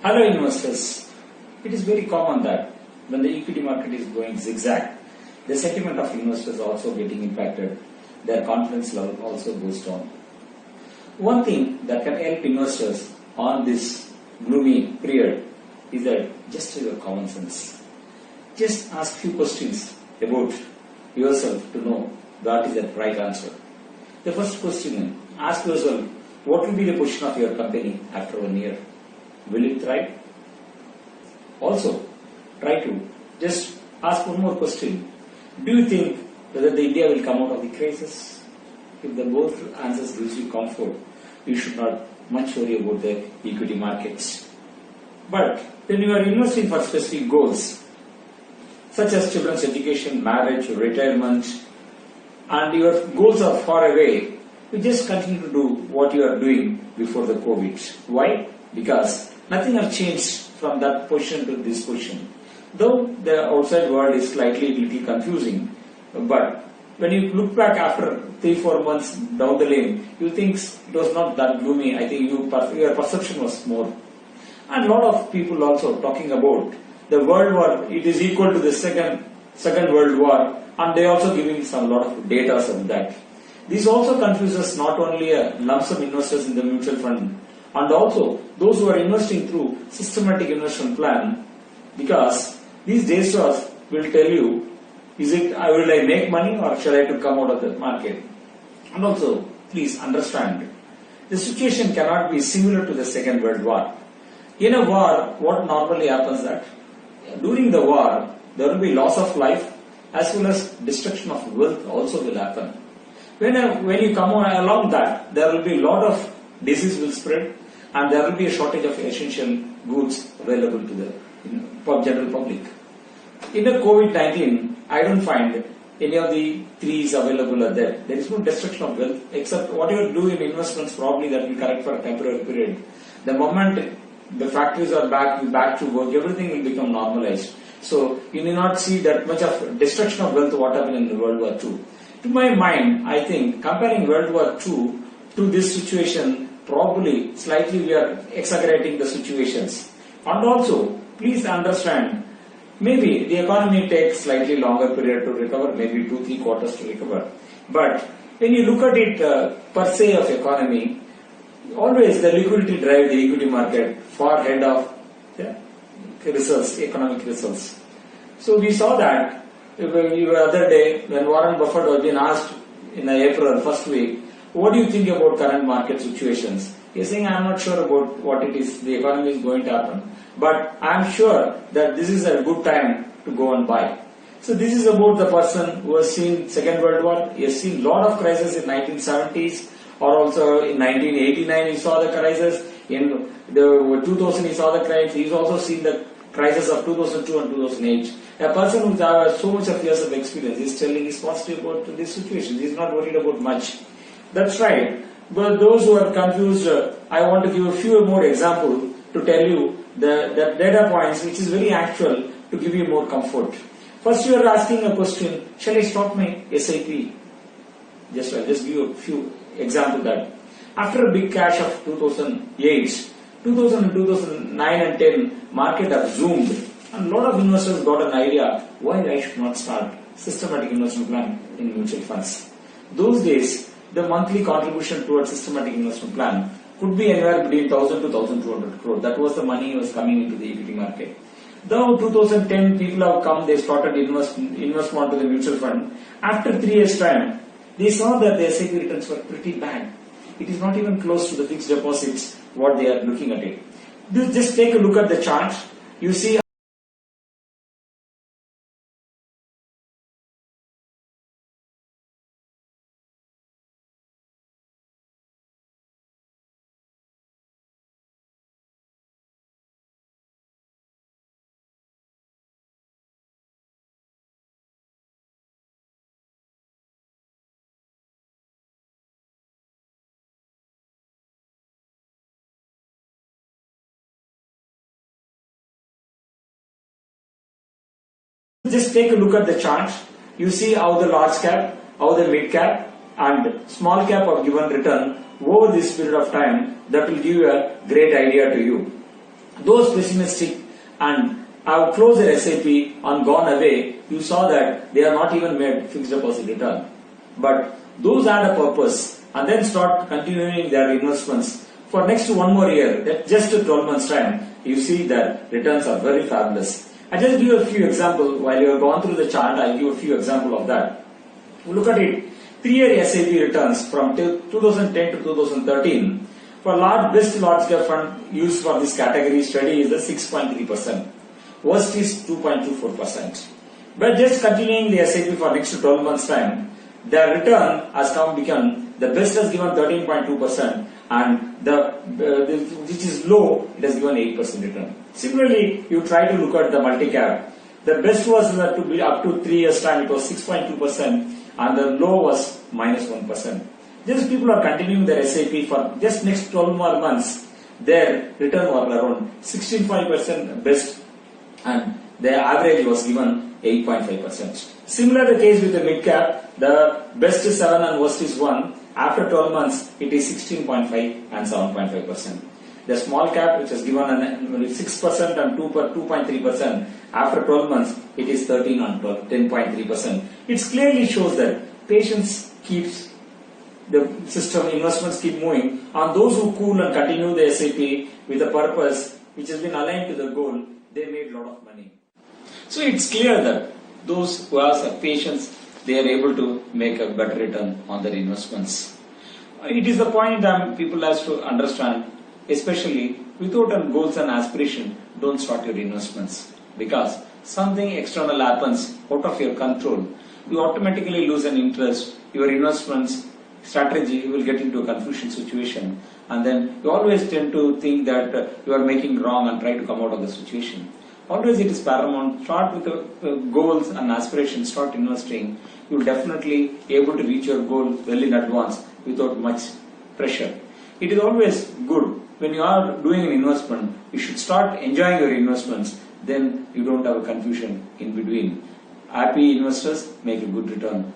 Hello investors. It is very common that when the equity market is going zigzag, the sentiment of investors also getting impacted. Their confidence level also goes down. One thing that can help investors on this gloomy period is that just your common sense. Just ask few questions about yourself to know that is the right answer. The first question, ask yourself, what will be the position of your company after 1 year? Will it thrive? Also, try to just ask one more question. Do you think whether the India will come out of the crisis? If the both answers gives you comfort, you should not much worry about the equity markets. But when you are investing for specific goals, such as children's education, marriage, retirement, and your goals are far away, you just continue to do what you are doing before the COVID. Why? Because nothing has changed from that position to this position. Though the outside world is slightly little confusing, but when you look back after 3-4 months down the lane, you think it was not that gloomy. I think your perception was more. And a lot of people also talking about the world war, it is equal to the second world war, and they also giving some lot of data on that. This also confuses not only lump sum investors in the mutual fund, and also those who are investing through systematic investment plan, because these data will tell you, will I make money or shall I to come out of the market? And also, please understand, the situation cannot be similar to the Second World War. In a war, what normally happens that during the war, there will be loss of life as well as destruction of wealth also will happen. When you come along that, there will be a lot of disease will spread and there will be a shortage of essential goods available to the general public. In the COVID-19, I don't find any of the threes available are there. There is no destruction of wealth except what you do in investments probably that will correct for a temporary period. The moment the factories are back to work, everything will become normalized. So you need not see that much of destruction of wealth what happened in World War II. To my mind, I think comparing World War II to this situation, probably slightly we are exaggerating the situations. And also, please understand, maybe the economy takes slightly longer period to recover, maybe 2-3 quarters to recover. But when you look at it per se of economy, always the liquidity drive the equity market far ahead of the results, economic results. So we saw that the other day when Warren Buffett was being asked in the April first week, what do you think about current market situations? He is saying, I am not sure about what it is, the economy is going to happen. But I am sure that this is a good time to go and buy. So this is about the person who has seen Second World War. He has seen lot of crises in 1970s or also in 1989 he saw the crisis. In the 2000 he saw the crisis. He's also seen the crisis of 2002 and 2008. A person who has so much of years of experience is telling he's positive about this situation. He's not worried about much. That's right. But those who are confused, I want to give a few more examples to tell you the data points which is very actual to give you more comfort. First you are asking a question, shall I stop my SIP? I'll just give you a few examples that. After a big crash of 2008, 2000 and 2009 and 10, market have zoomed and a lot of investors got an idea why I should not start systematic investment plan in mutual funds. Those days, the monthly contribution towards systematic investment plan could be anywhere between 1000 to 1200 crore. That was the money was coming into the equity market. Now 2010 people have come, they started investment to the mutual fund. After 3 years time, they saw that the SIP returns were pretty bad. It is not even close to the fixed deposits what they are looking at it. Just take a look at the chart. You see Just take a look at the chart. You see how the large cap, how the mid cap and small cap have given return over this period of time. That will give you a great idea to you. Those pessimistic and have closed their SIP and gone away, you saw that they are not even made fixed deposit return. But those had a purpose and then start continuing their investments for next one more year, that just 12 months time, you see that returns are very fabulous. I just give a few examples. While you have gone through the chart, I give a few examples of that. Look at it. 3-year SIP returns from 2010 to 2013 for best large cap fund used for this category study is the 6.3%. Worst is 2.24%. But just continuing the SIP for next 12 months time, the return has become the best has given 13.2% and which is low, it has given 8% return. Similarly, you try to look at the multi-cap. The best was to be up to 3 years time, it was 6.2% and the low was -1%. Just people are continuing their SIP for just next 12 more months. Their return was around 16.5% best and their average was given 8.5%. Similar the case with the mid cap, the best is 7 and worst is 1. After 12 months, it is 16.5 and 7.5%. The small cap, which has given 6% and 2.3%, after 12 months, it is 13 and 10.3%. It clearly shows that patience keeps the system, investments keep moving, and those who cool and continue the SIP with a purpose which has been aligned to the goal, they made a lot of money. So it's clear that those who have patience, they are able to make a better return on their investments. It is the point that people have to understand, especially without goals and aspiration, don't start your investments, because something external happens out of your control. You automatically lose an interest, your investments strategy, you will get into a confusion situation, and then you always tend to think that you are making wrong and try to come out of the situation. Always it is paramount, start with the goals and aspirations, start investing. You will definitely able to reach your goal well in advance without much pressure. It is always good when you are doing an investment, you should start enjoying your investments, then you don't have a confusion in between. Happy investors make a good return.